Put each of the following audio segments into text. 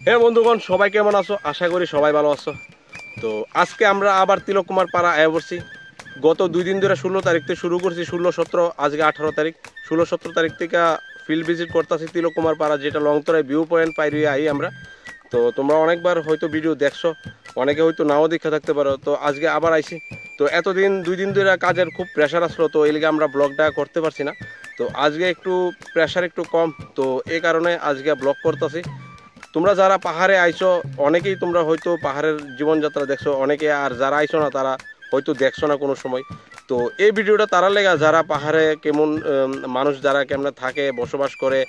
হ্যাঁ বন্ধুগণ, সবাই কেমন আছো? আশা করি সবাই ভালো আছো। তো আজকে আমরা আবার তিলক কুমার পাড়া আয়া পড়ছি। গত 2 দিন ধরে 16 তারিখ থেকে শুরু করছি, 16-17, আজকে 18 তারিখ। 16-17 তারিখ থেকে ফিল্ড ভিজিট করতেছি তিলক কুমার পাড়া, যেটা লংতরায় ভিউ পয়েন্ট পাইরিয়ে আই আমরা। তো তোমরা অনেকবার হয়তো ভিডিও দেখছো, অনেকে হয়তো নাও দেখা থাকতে পারো। তো আজকে আবার আইছি। তো এতদিন 2 দিন ধরে কাজের খুব প্রেশার আসলো, তো এই লিগে আমরা ব্লগটা করতে পারছি না। তো আজকে একটু প্রেশার একটু কম, তো এই কারণে আজকে ব্লগ করতেছি। তোমরা যারা পাহাড়ে আইছো, অনেকেই তোমরা হয়তো পাহাড়ের জীবনযাত্রা দেখছো, অনেকে আর যারা আইছো না তারা হয়তো দেখছো না কোনো সময়। তো এই ভিডিওটা তারা লেগা যারা পাহাড়ে কেমন মানুষ যারা কেমন থাকে, বসবাস করে,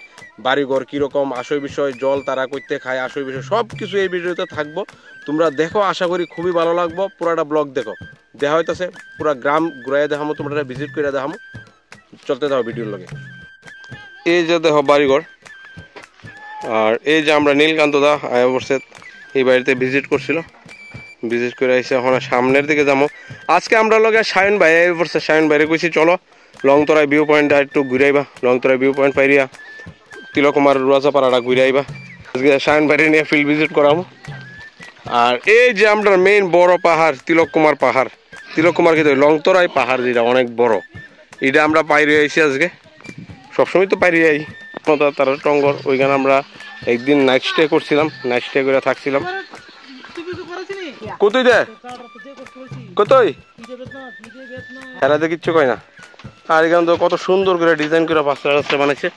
বাড়িঘর কীরকম, আসই বিষয়, জল তারা করতে খায়, আসই বিষয় সব কিছু এই ভিডিওতে থাকবো। তোমরা দেখো, আশা করি খুবই ভালো লাগবো। পুরাটা ব্লগ দেখো, দেখা হইতেছে পুরা গ্রাম ঘুরাইয়া দেখামো, তোমরা ভিজিট করে দেখামো। চলতে দাও ভিডিওর লগে। এই যে দেখো বাড়িঘর, আর এই যে আমরা নীলকান্ত দা আয়া বসে এই বাড়িতে ভিজিট করছিল, ভিজিট করে আইসে এখন সামনের দিকে যাবো। আজকে আমরা লগে শায়ন ভাই আয়া পড়ছে, শায়ন ভাইরে কইছি চলো লংতরাই ভিউ পয়েন্টটা একটু ঘুরে আইবা, লংতরাই ভিউ পয়েন্ট পাইরিয়া তিলকুমার রুয়াজাপাড়াটা ঘুরে আইবা। আজকে শায়ন ভাইরে নিয়ে ফিল্ড ভিজিট করাবো। আর এই যে আমরা মেইন বড় পাহাড় তিলক কুমার পাহাড়, তিলক কুমার কিন্তু লংতরাই পাহাড়, যেটা অনেক বড়, এটা আমরা পাইরিয়ে আইছি আজকে। সবসময় তো পাইরিয়ে আই তারা টঙ্গর, ওইখানে আমরা একদিন নাইট স্টে করছিলাম, নাইট স্টে করে থাকছিলাম। কতই দে কতই হেরাতে কিচ্ছু কয় না। আর এখানে তো কত সুন্দর করে ডিজাইন করে পাঁচরা রাস্তা বানাইছে।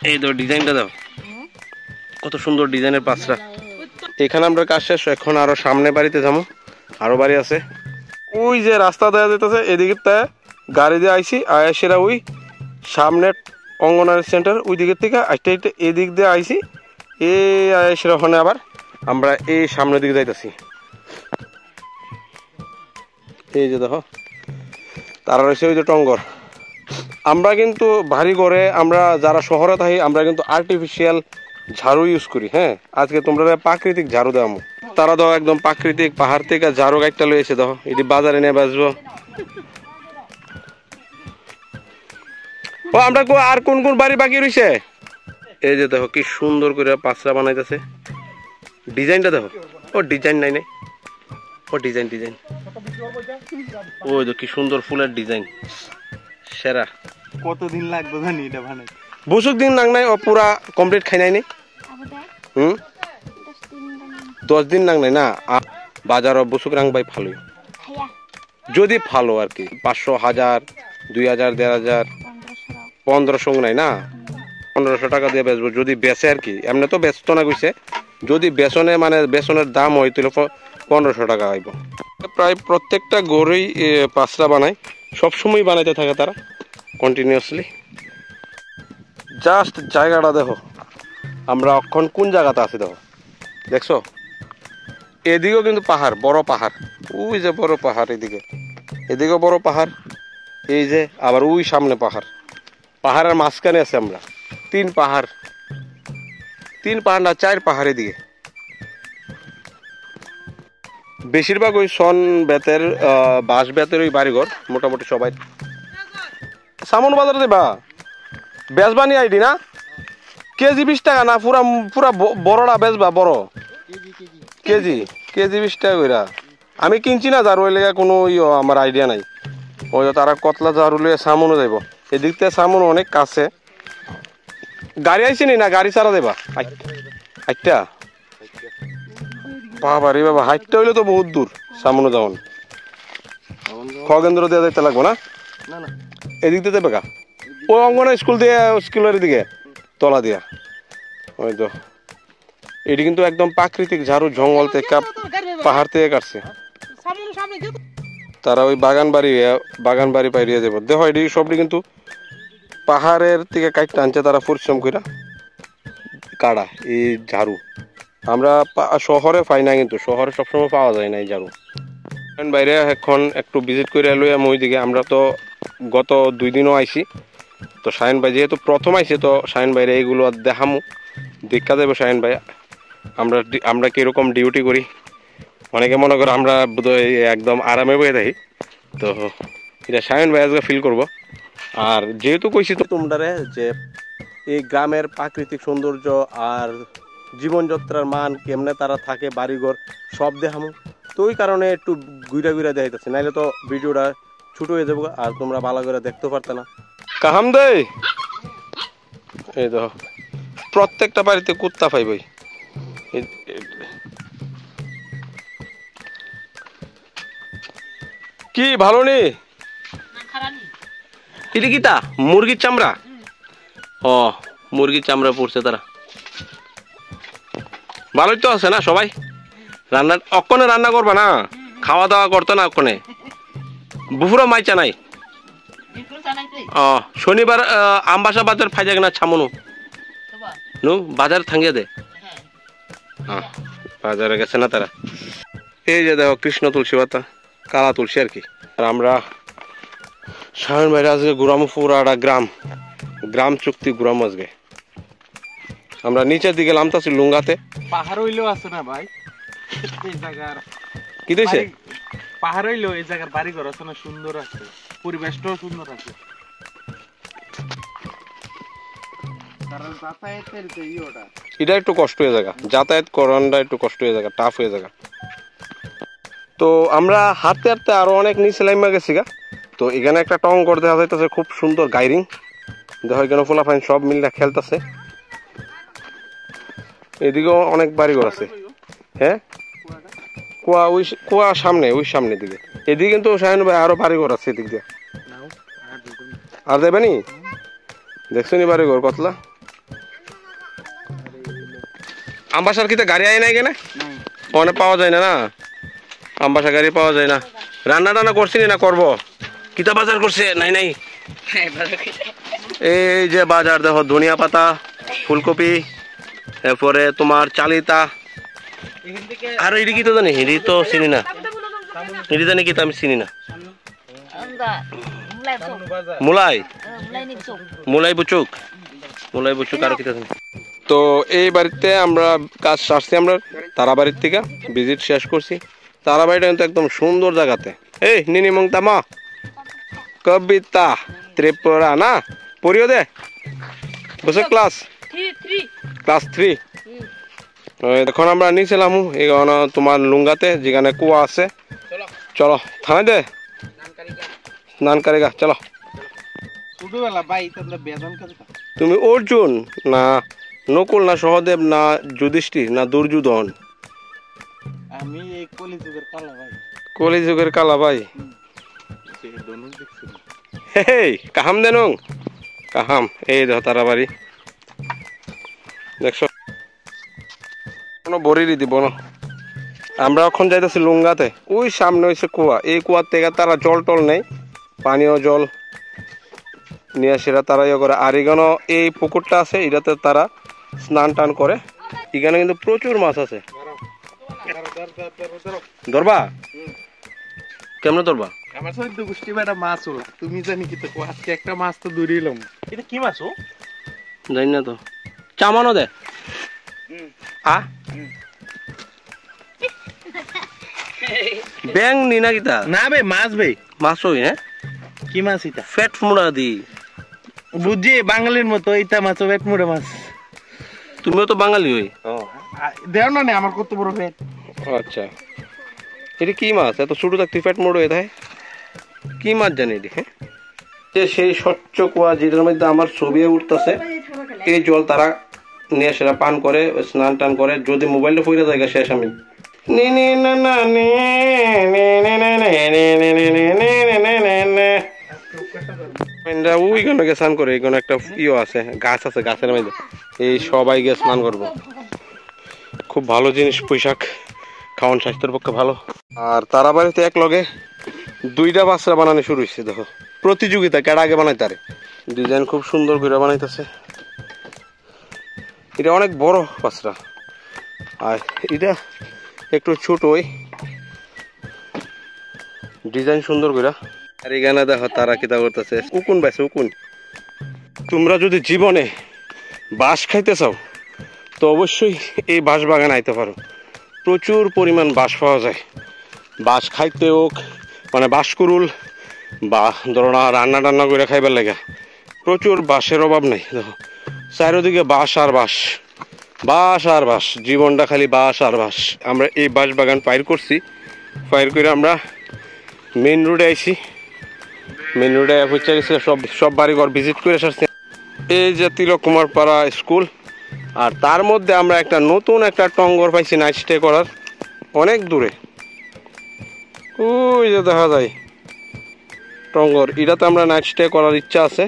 এই তো ডিজাইনটা দাও, কত সুন্দর ডিজাইনের পাঁচরা। এখানে আমরা কাজ শেষ, এখন আরো সামনে বাড়িতে যাবো, আরো বাড়ি আছে। ওই যে রাস্তা দেওয়া যেতেছে এদিকে, গাড়ি দিয়ে আইসি, আয়াসেরা ওই সামনে অঙ্গনারী সেন্টার ওই দিকের থেকে আইটা আইটা এদিক দিয়ে আইসি, এই আয়াসেরা ওখানে আবার আমরা এই সামনের দিকে যাইতেছি। এই যে দেখো তারা রয়েছে ওই যে টঙ্গর। আমরা কিন্তু বাড়ি ঘরে, আমরা যারা শহরে থাকি, আমরা কিন্তু আর্টিফিশিয়াল ঝাড়ু ইউজ করি। হ্যাঁ, আজকে তোমরা প্রাকৃতিক ঝাড়ু দেওয়া, তারা দাও একদম প্রাকৃতিক পাহাড় থেকে ঝাড়ু গাইটা লয়েছে। দেখো এটি বাজারে নিয়ে বাঁচবো। ও আমরা আর কোন কোন বাড়ি বাকি রয়েছে? এই যে দেখো কি সুন্দর করে পাঁচরা বানাইতেছে, ডিজাইনটা দেখো। ও ডিজাইন নাই নাই, ও ডিজাইন ডিজাইন, ওই তো কি সুন্দর ফুলের ডিজাইন, সেরা। কতদিন লাগবে জানি এটা বানাইতে? বসুক দিন লাগ নাই, ও পুরা কমপ্লিট খাই নাই নি। 10 দিন লাগ নাই না। বাজারও বসুক রাং ভাই ভালোই, যদি ভালো আর কি 500, 1000, 2000, 1500, 1500 নাই না, 1500 টাকা দিয়ে বেচবো যদি বেচে আর কি। এমনি তো ব্যস্ত না কইছে, যদি বেচনে মানে বেচনের দাম হয় তাহলে 1500 টাকা আইব। প্রায় প্রত্যেকটা গড়েই পাঁচরা বানায়, সবসময় বানাইতে থাকে তারা কন্টিনিউয়াসলি। জাস্ট জায়গাটা দেখো, আমরা এখন কোন জায়গাতে আছি দেখো, দেখছো? এদিকেও কিন্তু পাহাড়, বড় পাহাড়, ওই যে বড় পাহাড়, এদিকে এদিকেও বড় পাহাড়, এই যে আবার ওই সামনে পাহাড়, পাহাড়ের মাঝখানে আছে আমরা। 3 পাহাড়, 3 পাহাড় না 4 পাহাড় এদিকে। বেশিরভাগ ওই সন বেতের, বাঁশ বেতের ওই বাড়িঘর মোটামুটি সবাই। সামন বাজার দেবা বেচবানি আইডি না, কেজি 20 টাকা না, পুরা পুরা বড়টা বেচবা, বড় কেজি কেজি 20 টাকা কইরা। আমি কিনছি না যার, ওই লেগে কোনো আমার আইডিয়া নাই। ওই তারা কতলা যার লইয়া সামনও যাইব, এদিক থেকে সামন অনেক কাছে। গাড়ি আইসি নি না, গাড়ি ছাড়া দেবা হাইটটা? বাবা রে বাবা, হাইটটা হইলে তো বহুত দূর সামনে যাওয়ান। খগেন্দ্র দিয়ে যাইতে লাগবো না, এদিক দিয়ে দেবে গা, ওই অঙ্গনা স্কুল দিয়ে, স্কুলের দিকে তলা দিয়া। ওই তো এটি কিন্তু একদম প্রাকৃতিক ঝাড়ু, জঙ্গল থেকে পাহাড় থেকে কাটছে তারা। ওই বাগান বাড়ি পাইরিয়ে যাবো। দেখো এটি সবটি কিন্তু পাহাড়ের থেকে কাটতে আনছে তারা, পরিশ্রম করে কাটা এই ঝাড়ু। আমরা শহরে পাই না, কিন্তু শহরে সবসময় পাওয়া যায় না এই ঝাড়ু। বাইরে এখন একটু ভিজিট করে লই আমি ওইদিকে। আমরা তো গত 2 দিনও আইছি, তো শাহিন ভাই যেহেতু প্রথম আইছে, তো শাহিন ভাইরে এইগুলো দেখামু, দেখা যাবো শাহিন ভাই আমরা কিরকম ডিউটি করি। অনেকে মনে করো আমরা একদম আরামে বয়ে থাকি, তো এটা শাহিন ভাই আজকে ফিল করবো। আর যেহেতু কইছি তো তোমরা যে এই গ্রামের প্রাকৃতিক সৌন্দর্য আর জীবনযাত্রার মান কেমনে তারা থাকে বাড়িঘর সব দেখামু। তো ওই কারণে একটু ঘুরা ঘুরা দেখাইতেছে, নাইলে তো ভিডিওটা ছোট হয়ে যাবো আর তোমরা ভালো করে দেখতে পারতে না। কাহাম দে এই দেখো প্রত্যেকটা বাড়িতে কুত্তা পাইবই। কি ভালো নি এটা কি তা মুরগির চামড়া? ও মুরগির চামড়া পড়ছে তারা, ভালোই তো আছে না সবাই? রান্না অক্ষণে রান্না করবা না, খাওয়া দাওয়া করতো না অক্ষণে? বুফুরা মাইচা নাই? ও শনিবার আমবাসা বাজার ফাইজা কিনা ছামনু নু বাজার থাঙ্গিয়ে দে। হ্যাঁ বাজারে গেছে না তারা। এই যে দেখো কৃষ্ণ তুলসী পাতা, কালা তুলসী আর কি। আর আমরা শাহিন ভাইরা আজকে ঘুরামু পুরাটা গ্রাম, গ্রাম চুক্তি ঘুরামু আজকে। আমরা নিচের দিকে নামতাছি লুঙ্গাতে। পাহাড় হইলেও আছে না ভাই এই জায়গার? কি দিছে পাহাড় হইলেও এই জায়গার বাড়ি ঘর আছে না, সুন্দর আছে, পরিবেশটাও সুন্দর আছে। কারণ যাতায়াতের যে ইয়েটা এটা একটু কষ্ট হয়ে জায়গা, যাতায়াত করানটা একটু কষ্ট হয়ে জায়গা, টাফ হয়ে জায়গা। তো আমরা হাঁটতে হাঁটতে আরো অনেক নিচে লাইমা গেছি গা। তো এখানে একটা টঙ্গর দেখা যাইতেছে, খুব সুন্দর গাইরিং দেখো, এখানে ফোলাফাইন সব মিললে খেলতেছে। এদিকেও অনেক বাড়িঘর আছে। হ্যাঁ কুয়া সামনে, ওই সামনে দিকে। এদিকে কিন্তু শাহিন ভাই আরো বাড়িঘর আছে এদিক দিয়ে। আর দেবে নি দেখছো নি বাড়িঘর কতলা? আমবাসার কিতে গাড়ি আয় নাই কেন? অনেক পাওয়া যায় না, না আমবাসা গাড়ি পাওয়া যায় না। রান্না টান্না করছি না করবো? কিতা বাজার করছে? নাই নাই এই যে বাজার দেখো, ধনিয়া পাতা, ফুলকপি, এরপরে তোমার চালিতা। আর এটি কি তো জানি, এটি তো চিনি না, এটি জানি কি আমি চিনি না। মুলাই, মুলাই বুচুক, মুলাই বুচুক আর কিতা জানি। তো এই বাড়িতে আমরা কাজ সারছি, আমরা তারা বাড়ির থেকে ভিজিট শেষ করছি। তারা বাড়িটা কিন্তু একদম সুন্দর জায়গাতে। এই নিনি মংতামা কবিতা ত্রিপুরা না পড়িও দে বসে ক্লাস 3। এখন আমরা নিয়েছিলাম এখানে তোমার লুঙ্গাতে, যেখানে কুয়া আছে। চলো থানায় দে স্নান কারিগা চলো। তুমি অর্জুন না নকুল না সহদেব না যুধিষ্ঠির না দুর্যোধন? আমি এই কলিযুগের কালা ভাই। কলিযুগের কালা ভাই? হেই কাহাম দেন কাহাম। এই দেখো তারা বাড়ি দেখছো, কোনো বড়ি দিব না। আমরা এখন যাইতেছি লুঙ্গাতে, ওই সামনে হয়েছে কুয়া। এই কুয়ার থেকে তারা জল টল নেই, পানীয় জল নিয়ে সেটা তারা ইয়ে করে। আর এখানে এই পুকুরটা আছে, এটাতে তারা স্নান টান করে। এখানে কিন্তু প্রচুর মাছ আছে। ধরবা কেমনে ধরবা? আমার সৈদ্য গোষ্ঠী বেটা মাছ হলো, তুমি জানি কি তো আজকে একটা মাছ তো ধরিলাম। এটা কি মাছ? ও জানি না তো, চামানো দে আ ব্যাং নি না কিতা? না বে মাছ বে, মাছ হই। হ্যাঁ কি মাছ এটা? ফেট মুড়া দি। বুঝছি বাঙালির মতো এইটা মাছ, পেট মুড়ে মাছ। তুমিও তো বাঙালি হই। দেও না আমার কত বড় পেট। আচ্ছা এটা কি মাছ? এত ছোট থাকতে পেট মোড় হয়ে থাকে, কি মাছ জানি এটি? হ্যাঁ সেই স্বচ্ছ কুয়া যেটার মধ্যে আমার ছবি উঠতেছে, এই জল তারা নিয়ে সেটা পান করে, স্নান টান করে। যদি মোবাইলটা পড়ে যায় শেষ আমি। ওইখানে গিয়ে স্নান করে, এইখানে একটা ইয়ে আছে, গাছ আছে, গাছের মধ্যে এই সবাই গিয়ে স্নান করবো। খুব ভালো জিনিস, পোশাক খাওয়ান স্বাস্থ্যের পক্ষে ভালো। আর তারা বাড়িতে এক লগে 2টা বাচ্চা বানানো শুরু হয়েছে। দেখো প্রতিযোগিতা কেডা আগে বানাই তারে। ডিজাইন খুব সুন্দর করে বানাইতেছে। এটা অনেক বড় বাচ্চা, আর এটা একটু ছোট, ওই ডিজাইন সুন্দর করে। আর এখানে দেখো তারা কিতা করতেছে, উকুন বাইছে উকুন। তোমরা যদি জীবনে বাঁশ খাইতে চাও তো অবশ্যই এই বাঁশ বাগান আইতে পারো। প্রচুর পরিমাণ বাঁশ পাওয়া যায়। বাঁশ খাইতে হোক, মানে বাঁশকুরুল বা ধরো না রান্না টান্না করে খাইবার লাগে, প্রচুর বাঁশের অভাব নেই। দেখো চারিদিকে বাঁশ আর বাঁশ, বাস আর বাস, জীবনটা খালি বাস আর বাস। আমরা এই বাঁশ বাগান পার করছি, পার করে আমরা মেন রোডে আইছি। মেন রোডে পৌঁছে গেছে, সব সব বাড়িঘর ভিজিট করে আসছে। এই যে তিলক কুমার পাড়া স্কুল, আর তার মধ্যে আমরা একটা নতুন একটা টঙ্গর পাইছি নাইট স্টে করার, অনেক দূরে। ওই যে দেখা যায় টঙ্গর, এটাতে আমরা নাইট স্টে করার ইচ্ছা আছে,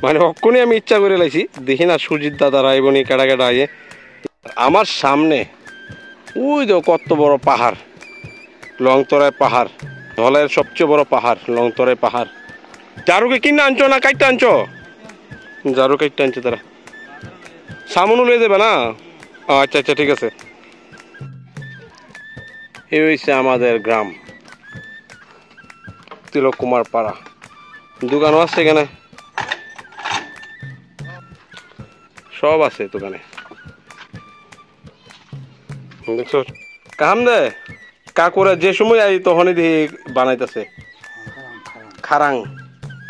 মানে অক্ষণই আমি ইচ্ছা করে লাইছি। দেখি না সুজিত দাদা রাইবনি কেডা কেডা আইয়ে। আমার সামনে ওই যে কত বড় পাহাড়, লংতরায় পাহাড়, ধলের সবচেয়ে বড় পাহাড় লংতরায় পাহাড়। জারুকে কিনে আনছো না কাইটটা আনছো? জারু কাইটটা আনছে তারা, সামনও লয়ে যাবে না? আচ্ছা আচ্ছা ঠিক আছে। এই হচ্ছে আমাদের গ্রাম তিলক কুমার পাড়া। দোকানও আছে এখানে, সব আছে দোকানে। দেখছো কাম দে কাকুরা যে সময় আই তখনই দেখি বানাইতেছে খারাং।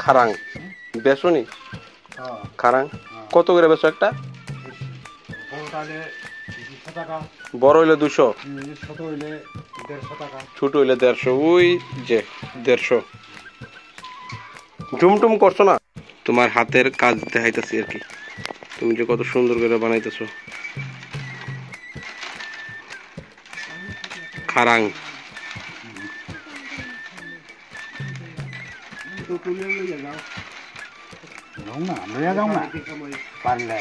খারাং বেসনি? খারাং কত করে বেসো একটা? বড় হইলে 200, ছোট হইলে 150। ওই যে 150। ঝুমটুম করছো না? তোমার হাতের কাজ দেখাইতেছি আর কি, তুমি যে কত সুন্দর করে বানাইতেছো। খারাং যাও না, লইয়া যাও না পারলে।